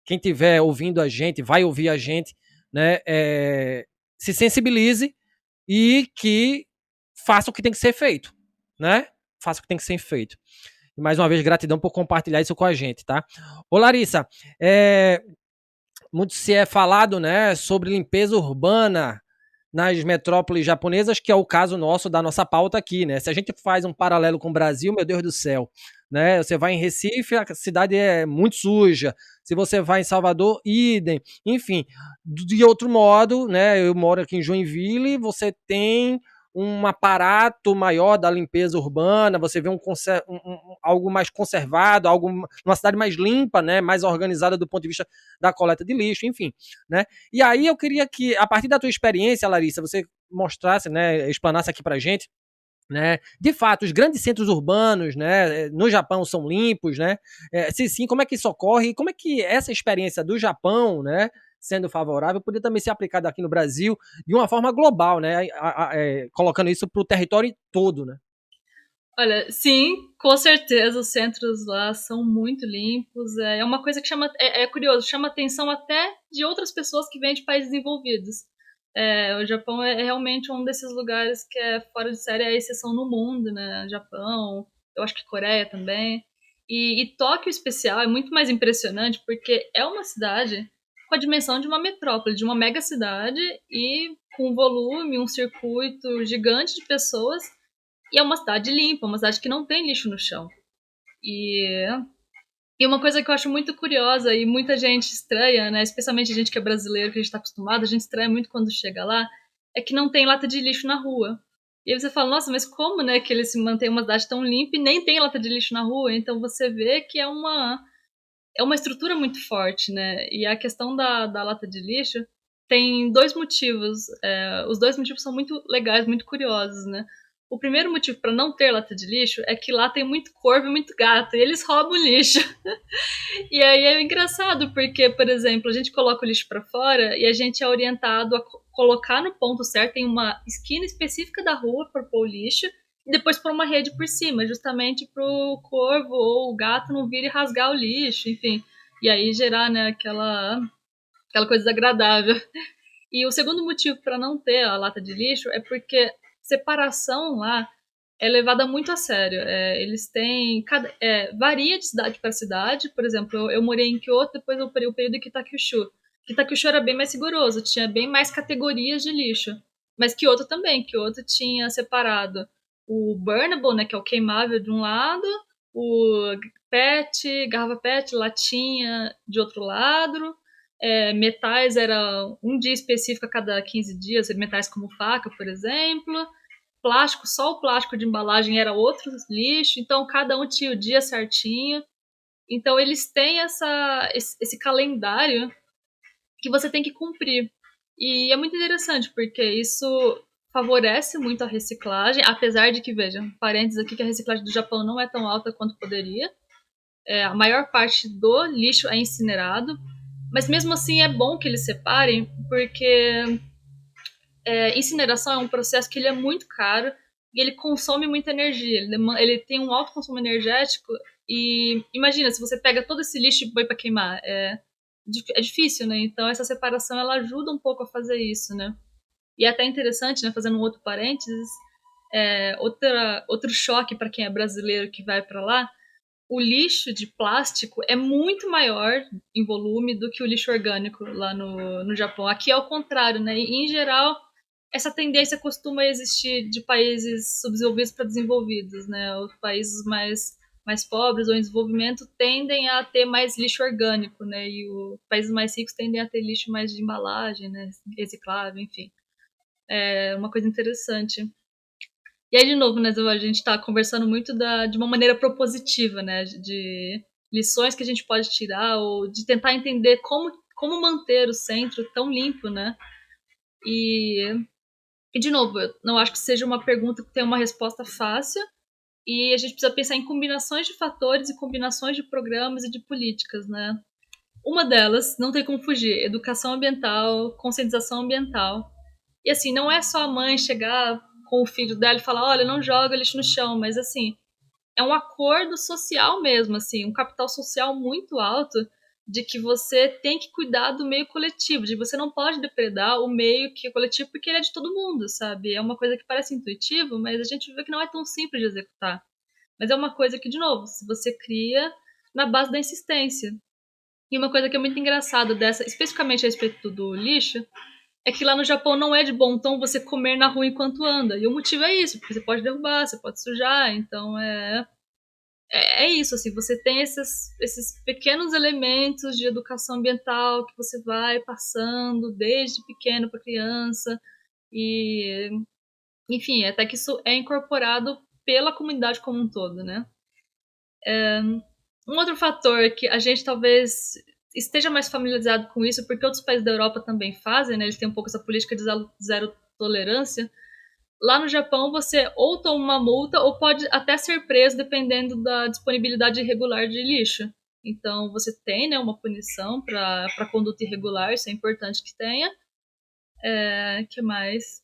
quem estiver ouvindo a gente, vai ouvir a gente, né, se sensibilize e que faça o que tem que ser feito, né? Faça o que tem que ser feito. E mais uma vez, gratidão por compartilhar isso com a gente, tá? Ô Larissa, muito se é falado, né, sobre limpeza urbana nas metrópoles japonesas, que é o caso nosso, da nossa pauta aqui, né? Se a gente faz um paralelo com o Brasil, meu Deus do céu, né? Você vai em Recife, a cidade é muito suja. Se você vai em Salvador, idem. Enfim, de outro modo, né? Eu moro aqui em Joinville, você tem um aparato maior da limpeza urbana, você vê algo mais conservado, uma cidade mais limpa, né, mais organizada do ponto de vista da coleta de lixo, enfim, né? E aí eu queria que, a partir da tua experiência, Larissa, você mostrasse, né, explanasse aqui pra gente, né? De fato, os grandes centros urbanos, né, no Japão são limpos, né? Se sim, como é que isso ocorre e como é que essa experiência do Japão, né, sendo favorável, poderia também ser aplicada aqui no Brasil de uma forma global, né? Colocando isso para o território todo, né?
Olha, sim, com certeza os centros lá são muito limpos. É uma coisa que é curioso, chama atenção até de outras pessoas que vêm de países desenvolvidos. O Japão é realmente um desses lugares que é fora de série, é a exceção no mundo, né? Japão, eu acho que Coreia também. E Tóquio, em especial, é muito mais impressionante porque é uma cidade com a dimensão de uma metrópole, de uma mega cidade e com um volume, um circuito gigante de pessoas. E é uma cidade limpa, uma cidade que não tem lixo no chão. E uma coisa que eu acho muito curiosa e muita gente estranha, né, especialmente a gente que é brasileiro, que a gente está acostumado, a gente estranha muito quando chega lá, é que não tem lata de lixo na rua. E aí você fala, nossa, mas como, né, que eles se mantêm uma cidade tão limpa e nem tem lata de lixo na rua? Então você vê que é uma estrutura muito forte, né? E a questão da lata de lixo tem 2 motivos. Os 2 motivos são muito legais, muito curiosos, né? O primeiro motivo para não ter lata de lixo é que lá tem muito corvo e muito gato, e eles roubam o lixo. E aí é engraçado, porque, por exemplo, a gente coloca o lixo para fora e a gente é orientado a colocar no ponto certo, em uma esquina específica da rua para pôr o lixo, e depois pôr uma rede por cima, justamente para o corvo ou o gato não vir e rasgar o lixo, enfim. e aí gerar, né, aquela coisa desagradável. E o segundo motivo para não ter a lata de lixo é porque separação lá é levada muito a sério. Eles têm. Varia de cidade para cidade. Por exemplo, eu morei em Kyoto, depois eu parei o período em Kitakyushu. Kitakyushu era bem mais rigoroso, tinha bem mais categorias de lixo. Mas Kyoto também. Kyoto tinha separado o burnable, né, que é o queimável de um lado, o PET, garrafa PET, latinha de outro lado. Metais era um dia específico a cada 15 dias, metais como faca, por exemplo. Plástico, só o plástico de embalagem era outro lixo, então cada um tinha o dia certinho. Então eles têm esse calendário que você tem que cumprir. E é muito interessante, porque isso favorece muito a reciclagem, apesar de que, veja, parênteses aqui, que a reciclagem do Japão não é tão alta quanto poderia. A maior parte do lixo é incinerado, mas mesmo assim é bom que eles separem, porque incineração é um processo que ele é muito caro e ele consome muita energia. Ele tem um alto consumo energético e imagina, se você pega todo esse lixo e põe para queimar, é difícil, né? Então essa separação ela ajuda um pouco a fazer isso, né? E é até interessante, né? Fazendo um outro parênteses, outro choque para quem é brasileiro que vai para lá. O lixo de plástico é muito maior em volume do que o lixo orgânico lá no Japão. Aqui é o contrário, né? E, em geral, essa tendência costuma existir de países subdesenvolvidos para desenvolvidos, né? Os países mais pobres ou em desenvolvimento tendem a ter mais lixo orgânico, né? E os países mais ricos tendem a ter lixo mais de embalagem, né? Reciclável, enfim. É uma coisa interessante. E aí, de novo, né, a gente está conversando muito de uma maneira propositiva, né? De lições que a gente pode tirar ou de tentar entender como manter o centro tão limpo, né? E de novo, eu não acho que seja uma pergunta que tenha uma resposta fácil e a gente precisa pensar em combinações de fatores e combinações de programas e de políticas, né? Uma delas, não tem como fugir, educação ambiental, conscientização ambiental. E assim, não é só a mãe chegar com o filho dela e falar, olha, não joga lixo no chão, mas assim, é um acordo social mesmo, assim, um capital social muito alto de que você tem que cuidar do meio coletivo, de você não pode depredar o meio que é coletivo porque ele é de todo mundo, sabe? É uma coisa que parece intuitivo, mas a gente vê que não é tão simples de executar. Mas é uma coisa que, de novo, se você cria na base da insistência. E uma coisa que é muito engraçada dessa, especificamente a respeito do lixo, é que lá no Japão não é de bom tom você comer na rua enquanto anda. E o motivo é isso, porque você pode derrubar, você pode sujar, então é isso, assim, você tem esses pequenos elementos de educação ambiental que você vai passando desde pequeno para criança e, enfim, até que isso é incorporado pela comunidade como um todo, né? Um outro fator que a gente talvez esteja mais familiarizado com isso, porque outros países da Europa também fazem, né? Eles têm um pouco essa política de zero tolerância. Lá no Japão, você ou toma uma multa ou pode até ser preso dependendo da disponibilidade irregular de lixo. Então, você tem, né, uma punição para conduta irregular, isso é importante que tenha. Que mais?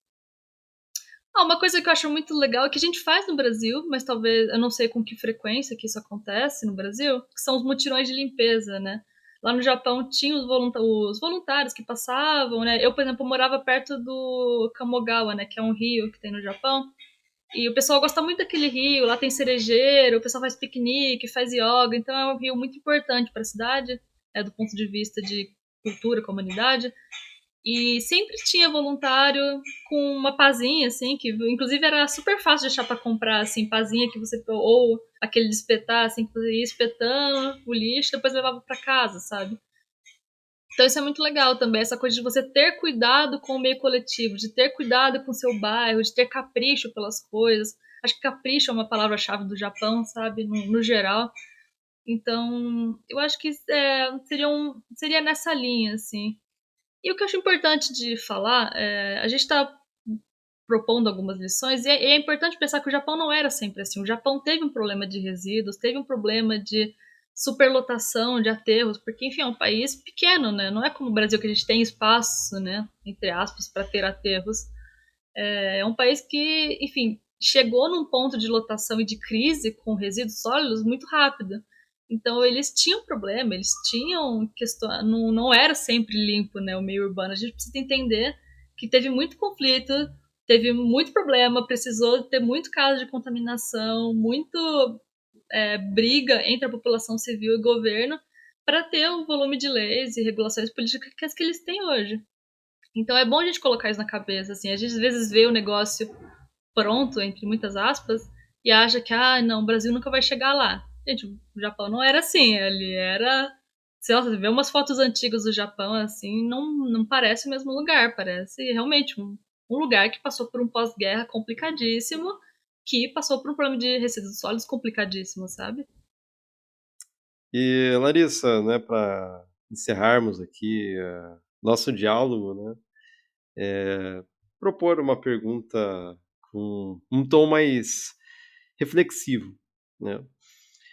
Uma coisa que eu acho muito legal é que a gente faz no Brasil, mas talvez eu não sei com que frequência que isso acontece no Brasil, que são os mutirões de limpeza, né? Lá no Japão tinha os voluntários que passavam, né? Eu, por exemplo, morava perto do Kamogawa, né? Que é um rio que tem no Japão. E o pessoal gosta muito daquele rio, lá tem cerejeiro, o pessoal faz piquenique, faz yoga, então é um rio muito importante para a cidade, do ponto de vista de cultura, comunidade. E sempre tinha voluntário com uma pazinha, assim, que inclusive era super fácil de achar pra comprar, assim, pazinha que você. Ou aquele de espetar, assim, que você ia espetando o lixo, depois levava pra casa, sabe? Então isso é muito legal também, essa coisa de você ter cuidado com o meio coletivo, de ter cuidado com o seu bairro, de ter capricho pelas coisas. Acho que capricho é uma palavra-chave do Japão, sabe? No geral. Então, eu acho que seria nessa linha, assim. E o que eu acho importante de falar, a gente está propondo algumas lições, e é importante pensar que o Japão não era sempre assim. O Japão teve um problema de resíduos, teve um problema de superlotação de aterros, porque, enfim, é um país pequeno, né? Não é como o Brasil que a gente tem espaço, né, entre aspas, para ter aterros. É um país que, enfim, chegou num ponto de lotação e de crise com resíduos sólidos muito rápido. Então eles tinham problema, eles tinham questão, não era sempre limpo, né, o meio urbano. A gente precisa entender que teve muito conflito, teve muito problema, precisou ter muito caso de contaminação, muito briga entre a população civil e governo para ter o volume de leis e regulações políticas que eles têm hoje. Então é bom a gente colocar isso na cabeça, assim, a gente às vezes vê o negócio pronto, entre muitas aspas, e acha que, não, o Brasil nunca vai chegar lá. Gente, o Japão não era assim, ele era... Se você vê umas fotos antigas do Japão, assim, não parece o mesmo lugar, parece realmente um lugar que passou por um pós-guerra complicadíssimo, que passou por um problema de resíduos sólidos complicadíssimo, sabe?
E, Larissa, né, para encerrarmos aqui nosso diálogo, né, propor uma pergunta com um tom mais reflexivo, né?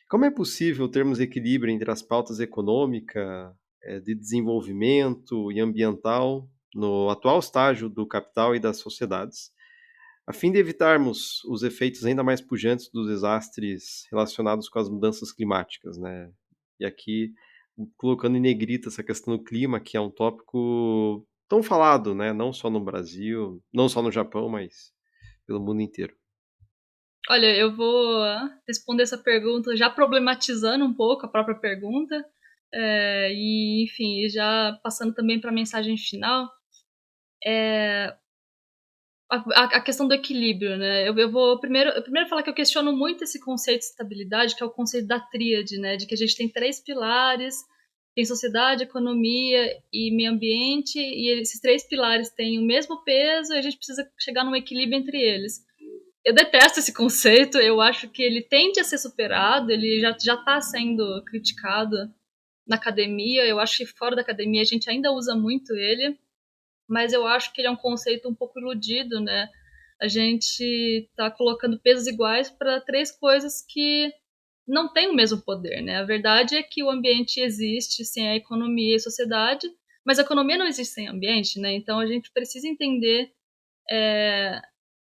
Como é possível termos equilíbrio entre as pautas econômica, de desenvolvimento e ambiental no atual estágio do capital e das sociedades, a fim de evitarmos os efeitos ainda mais pujantes dos desastres relacionados com as mudanças climáticas, né? E aqui, colocando em negrita essa questão do clima, que é um tópico tão falado, né? Não só no Brasil, não só no Japão, mas pelo mundo inteiro.
Olha, eu vou responder essa pergunta já problematizando um pouco a própria pergunta, e, enfim, já passando também para a mensagem final. A questão do equilíbrio, né? Eu vou primeiro falar que eu questiono muito esse conceito de estabilidade, que é o conceito da tríade, né? De que a gente tem 3 pilares, tem sociedade, economia e meio ambiente, e esses 3 pilares têm o mesmo peso e a gente precisa chegar num equilíbrio entre eles. Eu detesto esse conceito, eu acho que ele tende a ser superado, ele já está sendo criticado na academia, eu acho que fora da academia a gente ainda usa muito ele, mas eu acho que ele é um conceito um pouco iludido, né? A gente está colocando pesos iguais para 3 coisas que não têm o mesmo poder, né? A verdade é que o ambiente existe sem a economia e a sociedade, mas a economia não existe sem ambiente, né? Então a gente precisa entender,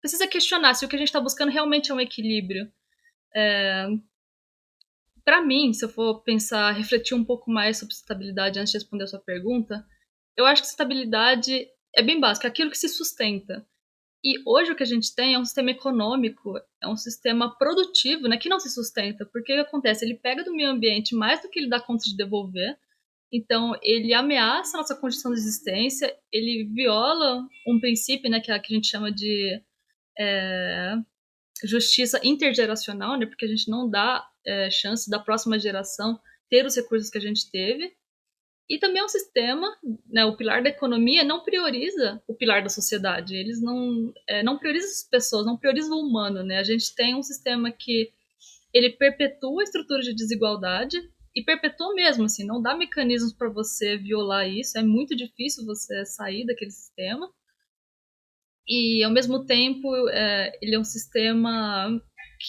precisa questionar se o que a gente está buscando realmente é um equilíbrio. Para mim, se eu for pensar, refletir um pouco mais sobre estabilidade antes de responder a sua pergunta, eu acho que estabilidade é bem básico, é aquilo que se sustenta. E hoje o que a gente tem é um sistema econômico, é um sistema produtivo, né, que não se sustenta. Porque o que acontece? Ele pega do meio ambiente mais do que ele dá conta de devolver. Então, ele ameaça a nossa condição de existência, ele viola um princípio, né, que é a que a gente chama de justiça intergeracional, né, porque a gente não dá chance da próxima geração ter os recursos que a gente teve. E também é um sistema, né, o pilar da economia não prioriza o pilar da sociedade. Eles não priorizam as pessoas, não priorizam o humano, né? A gente tem um sistema que ele perpetua a estrutura de desigualdade e perpetua mesmo, assim, não dá mecanismos para você violar isso. É muito difícil você sair daquele sistema. E ao mesmo tempo, ele é um sistema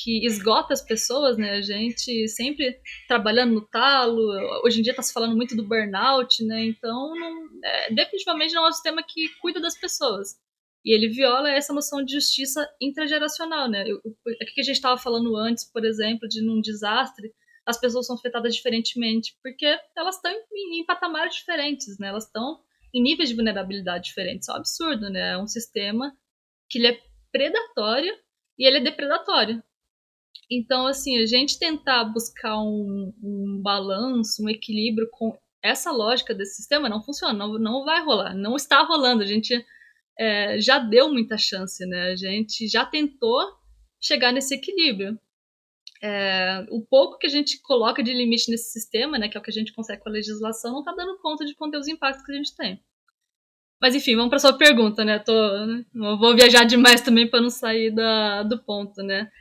que esgota as pessoas, né? A gente sempre trabalhando no talo, hoje em dia está se falando muito do burnout, né? Então, definitivamente não é um sistema que cuida das pessoas. E ele viola essa noção de justiça intrageracional, né? O que a gente estava falando antes, por exemplo, de num desastre, as pessoas são afetadas diferentemente, porque elas estão em patamares diferentes, né? Elas estão em níveis de vulnerabilidade diferentes. Isso é um absurdo, né? É um sistema que ele é predatório e ele é depredatório. Então, assim, a gente tentar buscar um balanço, um equilíbrio com essa lógica desse sistema não funciona, não vai rolar, não está rolando. A gente já deu muita chance, né? A gente já tentou chegar nesse equilíbrio. O pouco que a gente coloca de limite nesse sistema, né, que é o que a gente consegue com a legislação, não está dando conta de conter os impactos que a gente tem. Mas enfim, vamos para sua pergunta, né? Não vou viajar demais também para não sair do ponto, né?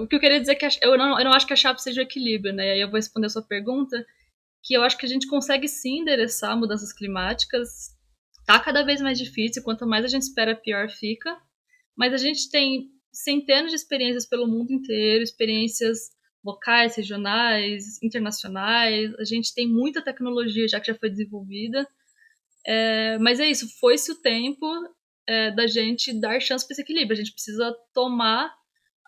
O que eu queria dizer é que eu não acho que a chave seja o equilíbrio, né? E aí eu vou responder a sua pergunta, que eu acho que a gente consegue sim endereçar mudanças climáticas. Tá cada vez mais difícil, quanto mais a gente espera, pior fica. Mas a gente tem centenas de experiências pelo mundo inteiro, experiências locais, regionais, internacionais. A gente tem muita tecnologia já que já foi desenvolvida. Mas é isso, foi-se o tempo da gente dar chance para esse equilíbrio. A gente precisa tomar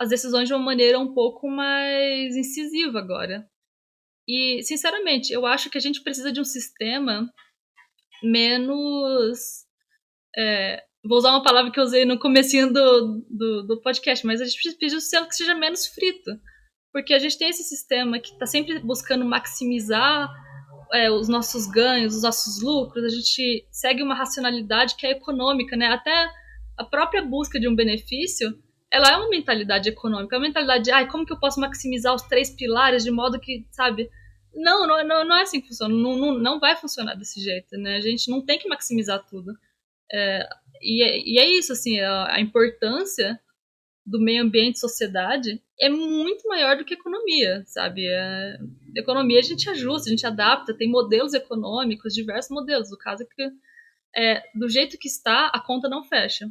as decisões de uma maneira um pouco mais incisiva agora. E, sinceramente, eu acho que a gente precisa de um sistema menos... vou usar uma palavra que eu usei no comecinho do podcast, mas a gente precisa de um sistema que seja menos frito. Porque a gente tem esse sistema que está sempre buscando maximizar os nossos ganhos, os nossos lucros, a gente segue uma racionalidade que é econômica, né? Até a própria busca de um benefício, ela é uma mentalidade econômica, é uma mentalidade de, como que eu posso maximizar os 3 pilares de modo que, sabe... Não é assim que funciona, não vai funcionar desse jeito, né? A gente não tem que maximizar tudo. E é isso, assim, a importância do meio ambiente e sociedade é muito maior do que economia, sabe? Economia a gente ajusta, a gente adapta, tem modelos econômicos, diversos modelos. O caso é que, do jeito que está, a conta não fecha.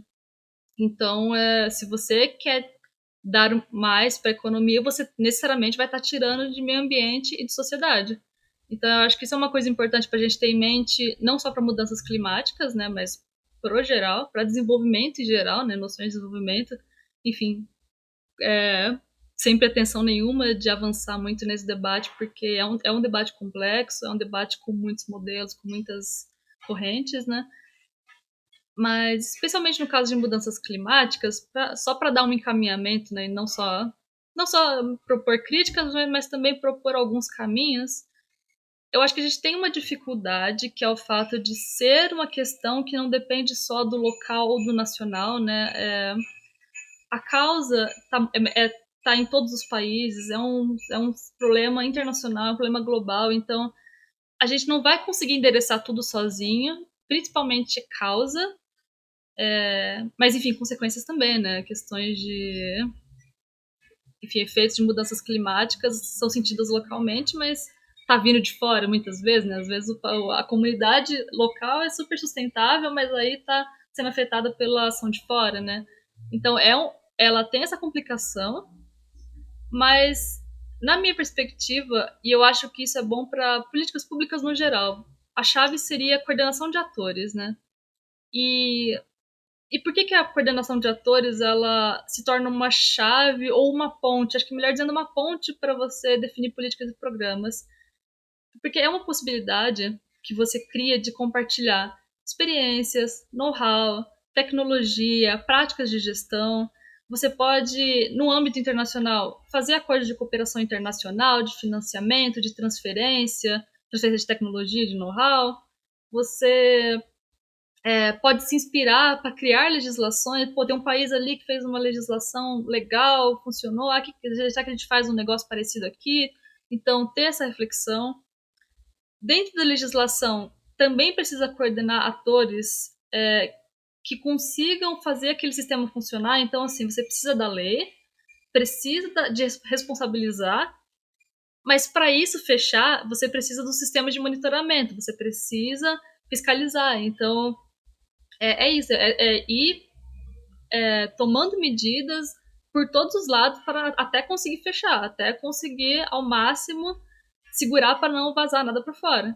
Então, se você quer dar mais para a economia, você necessariamente vai estar tirando de meio ambiente e de sociedade. Então, eu acho que isso é uma coisa importante para a gente ter em mente, não só para mudanças climáticas, né, mas pro geral, para desenvolvimento em geral, né, noções de desenvolvimento, enfim, sem pretensão nenhuma de avançar muito nesse debate, porque é um debate complexo, é um debate com muitos modelos, com muitas correntes, né? Mas, especialmente no caso de mudanças climáticas, só para dar um encaminhamento, né, e não só propor críticas, mas também propor alguns caminhos, eu acho que a gente tem uma dificuldade, que é o fato de ser uma questão que não depende só do local ou do nacional, né? A causa tá em todos os países, é um problema internacional, é um problema global, então a gente não vai conseguir endereçar tudo sozinho, principalmente causa, mas enfim, consequências também, né? Questões de... Enfim, efeitos de mudanças climáticas são sentidos localmente, mas tá vindo de fora muitas vezes, né? Às vezes a comunidade local é super sustentável, mas aí tá sendo afetada pela ação de fora, né? Então ela tem essa complicação, mas na minha perspectiva, e eu acho que isso é bom para políticas públicas no geral, a chave seria a coordenação de atores, né? E por que a coordenação de atores ela se torna uma chave ou uma ponte? Acho que melhor dizendo, uma ponte para você definir políticas e programas. Porque é uma possibilidade que você cria de compartilhar experiências, know-how, tecnologia, práticas de gestão. Você pode, no âmbito internacional, fazer acordos de cooperação internacional, de financiamento, de transferência de tecnologia, de know-how. Você pode se inspirar para criar legislações. Pô, tem um país ali que fez uma legislação legal, funcionou, já que a gente faz um negócio parecido aqui. Então, ter essa reflexão. Dentro da legislação, também precisa coordenar atores que consigam fazer aquele sistema funcionar. Então, assim, você precisa da lei, precisa de responsabilizar, mas para isso fechar, você precisa do sistema de monitoramento, você precisa fiscalizar. Então, é isso, ir tomando medidas por todos os lados para até conseguir fechar, até conseguir ao máximo segurar para não vazar nada para fora.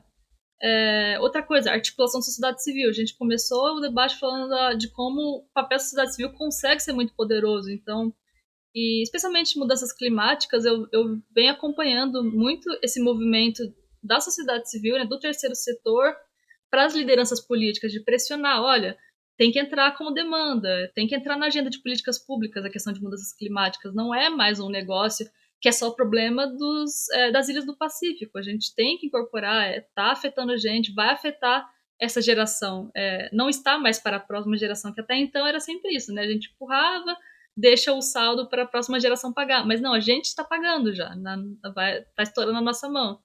Outra coisa, articulação da sociedade civil. A gente começou o debate falando de como o papel da sociedade civil consegue ser muito poderoso. Então, e especialmente mudanças climáticas, eu venho acompanhando muito esse movimento da sociedade civil, né, do terceiro setor, para as lideranças políticas, de pressionar, olha, tem que entrar como demanda, tem que entrar na agenda de políticas públicas a questão de mudanças climáticas. Não é mais um negócio que é só o problema das ilhas do Pacífico. A gente tem que incorporar, está afetando a gente, vai afetar essa geração. Não está mais para a próxima geração, que até então era sempre isso, né? A gente empurrava, deixa o saldo para a próxima geração pagar. Mas não, a gente está pagando já, está estourando na nossa mão.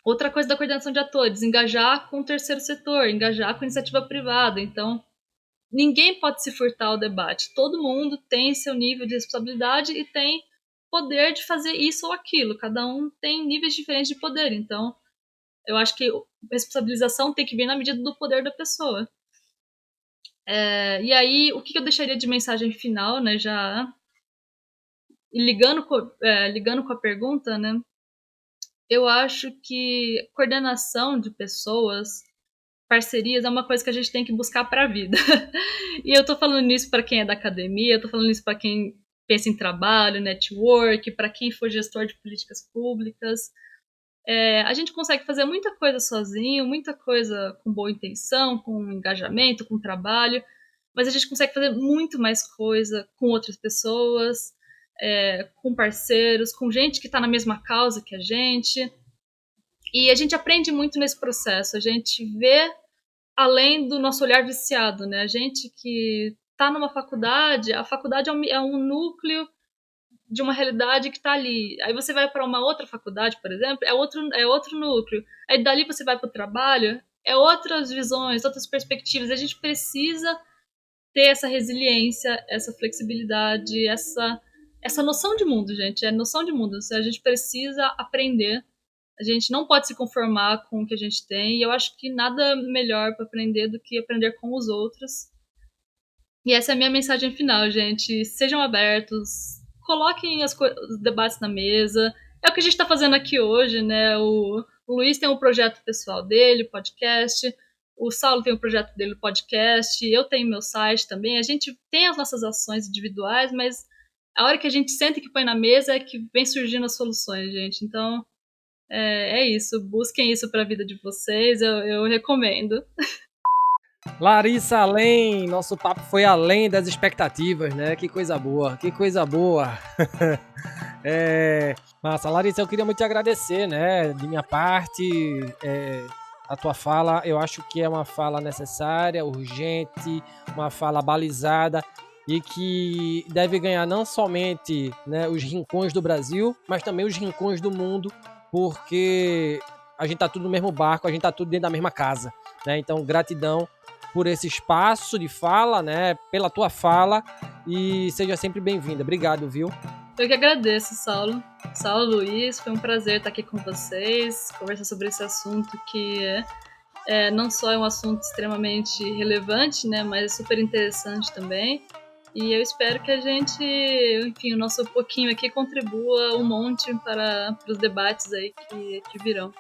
Outra coisa da coordenação de atores, engajar com o terceiro setor, engajar com a iniciativa privada. Então, ninguém pode se furtar ao debate. Todo mundo tem seu nível de responsabilidade e tem poder de fazer isso ou aquilo. Cada um tem níveis diferentes de poder. Então, eu acho que a responsabilização tem que vir na medida do poder da pessoa. E aí, o que eu deixaria de mensagem final, né? Já ligando com a pergunta, né? Eu acho que coordenação de pessoas, parcerias, é uma coisa que a gente tem que buscar para a vida. E eu tô falando nisso para quem é da academia, eu tô falando isso para quem pensa em trabalho, network, para quem for gestor de políticas públicas. A gente consegue fazer muita coisa sozinho, muita coisa com boa intenção, com engajamento, com trabalho, mas a gente consegue fazer muito mais coisa com outras pessoas, com parceiros, com gente que está na mesma causa que a gente. E a gente aprende muito nesse processo, a gente vê além do nosso olhar viciado, né? A gente que está numa faculdade, a faculdade é um núcleo de uma realidade que está ali. Aí você vai para uma outra faculdade, por exemplo, é outro núcleo. Aí dali você vai para o trabalho, é outras visões, outras perspectivas. A gente precisa ter essa resiliência, essa flexibilidade, essa noção de mundo, gente. É noção de mundo. A gente precisa aprender. A gente não pode se conformar com o que a gente tem. E eu acho que nada melhor para aprender do que aprender com os outros. E essa é a minha mensagem final, gente. Sejam abertos. Coloquem os debates na mesa. É o que a gente está fazendo aqui hoje, né? O Luiz tem um projeto pessoal dele, podcast. O Saulo tem um projeto dele, podcast. Eu tenho meu site também. A gente tem as nossas ações individuais, mas a hora que a gente senta e que põe na mesa é que vem surgindo as soluções, gente. Então, é isso. Busquem isso para a vida de vocês. Eu recomendo.
Larissa Além, nosso papo foi além das expectativas, né? Que coisa boa, que coisa boa. Massa, Larissa, eu queria muito te agradecer, né? De minha parte, a tua fala, eu acho que é uma fala necessária, urgente, uma fala balizada e que deve ganhar não somente, né, os rincões do Brasil, mas também os rincões do mundo, porque a gente tá tudo no mesmo barco, a gente tá tudo dentro da mesma casa, né? Então, gratidão por esse espaço de fala, né? Pela tua fala e seja sempre bem-vinda. Obrigado, viu?
Eu que agradeço, Saulo. Saulo, Luiz, foi um prazer estar aqui com vocês, conversar sobre esse assunto que não só é um assunto extremamente relevante, né? Mas super interessante também. E eu espero que a gente, enfim, o nosso pouquinho aqui contribua um monte para os debates aí que virão.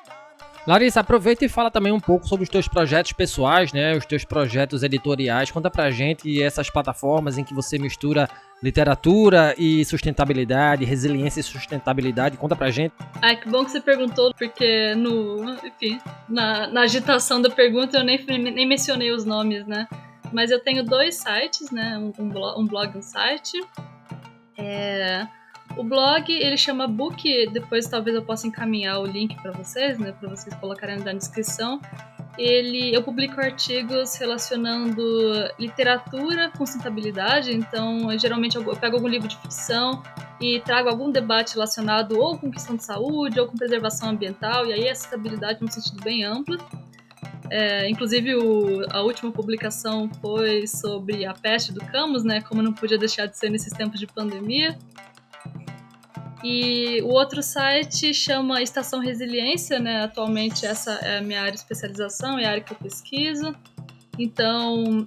Larissa, aproveita e fala também um pouco sobre os teus projetos pessoais, né? Os teus projetos editoriais. Conta pra gente essas plataformas em que você mistura literatura e sustentabilidade, resiliência e sustentabilidade. Conta pra gente.
Que bom que você perguntou, porque na agitação da pergunta eu nem mencionei os nomes, né? Mas eu tenho 2 sites, né? Um blog e um site. O blog, ele chama Book, depois talvez eu possa encaminhar o link para vocês, né? Para vocês colocarem na descrição. Eu publico artigos relacionando literatura com sustentabilidade, então geralmente eu pego algum livro de ficção e trago algum debate relacionado ou com questão de saúde ou com preservação ambiental, e aí a sustentabilidade num sentido bem amplo. Inclusive a última publicação foi sobre a peste do camus, né? Como não podia deixar de ser nesses tempos de pandemia. E o outro site chama Estação Resiliência, né? Atualmente essa é a minha área de especialização, é a área que eu pesquiso. Então,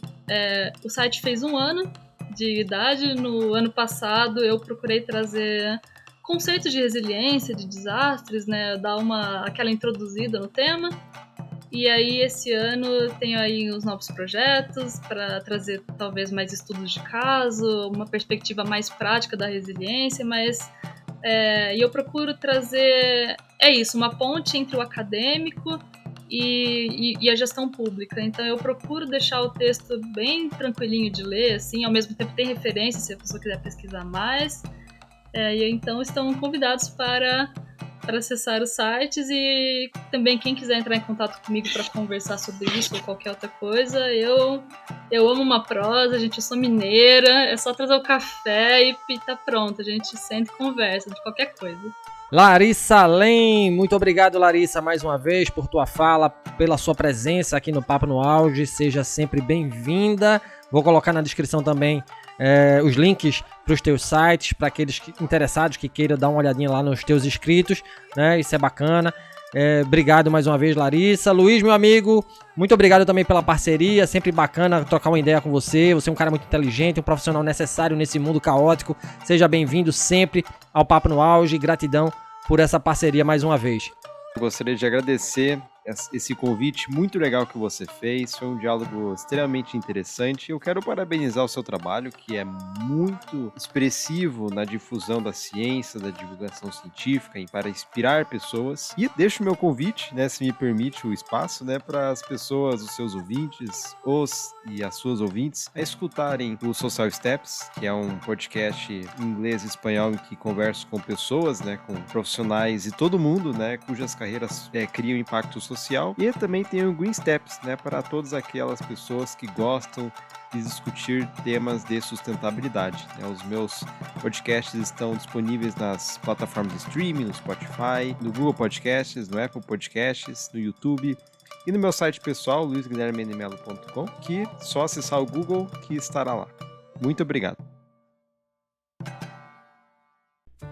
o site fez 1 ano de idade. No ano passado eu procurei trazer conceitos de resiliência, de desastres, né? Dar aquela introduzida no tema. E aí, esse ano, tenho aí os novos projetos para trazer talvez mais estudos de caso, uma perspectiva mais prática da resiliência, mas eu procuro trazer, uma ponte entre o acadêmico e a gestão pública. Então, eu procuro deixar o texto bem tranquilinho de ler, assim, ao mesmo tempo tem referência se a pessoa quiser pesquisar mais. E então, estão convidados para acessar os sites, e também quem quiser entrar em contato comigo para conversar sobre isso ou qualquer outra coisa, eu amo uma prosa, gente, eu sou mineira, é só trazer o café e tá pronto, a gente senta e conversa de qualquer coisa.
Larissa Além, muito obrigado, Larissa, mais uma vez por tua fala, pela sua presença aqui no Papo no Auge, seja sempre bem-vinda. Vou colocar na descrição também os links para os teus sites, para aqueles interessados que queiram dar uma olhadinha lá nos teus inscritos, né? Isso é bacana. Obrigado mais uma vez, Larissa. Luiz, meu amigo, muito obrigado também pela parceria, sempre bacana trocar uma ideia com você. Você é um cara muito inteligente, um profissional necessário nesse mundo caótico. Seja bem-vindo sempre ao Papo no Auge. Gratidão por essa parceria mais uma vez.
Gostaria de agradecer esse convite muito legal que você fez. Foi um diálogo extremamente interessante. Eu quero parabenizar o seu trabalho, que é muito expressivo na difusão da ciência, da divulgação científica e para inspirar pessoas. E deixo o meu convite, né, se me permite o espaço, né, para as pessoas, os seus ouvintes, e as suas ouvintes, a escutarem o Social Steps, que é um podcast em inglês e espanhol em que converso com pessoas, né, com profissionais e todo mundo, né, cujas carreiras criam impacto social. E também tem o Green Steps, né, para todas aquelas pessoas que gostam de discutir temas de sustentabilidade. Os meus podcasts estão disponíveis nas plataformas de streaming, no Spotify, no Google Podcasts, no Apple Podcasts, no YouTube e no meu site pessoal, luisguilhermenimelo.com, que só acessar o Google que estará lá. Muito obrigado.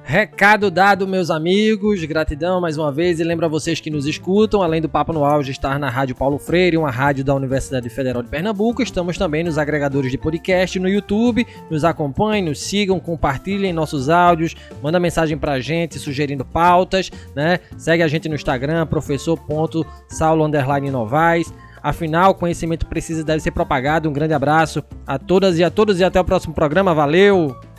Recado dado, meus amigos, gratidão mais uma vez, e lembro a vocês que nos escutam, além do Papo no Auge estar na Rádio Paulo Freire, uma rádio da Universidade Federal de Pernambuco, estamos também nos agregadores de podcast no YouTube. Nos acompanhem, nos sigam, compartilhem nossos áudios, manda mensagem pra gente sugerindo pautas, né? Segue a gente no Instagram, professor.saulo_Novaes. Afinal, conhecimento precisa e deve ser propagado. Um grande abraço a todas e a todos e até o próximo programa. Valeu!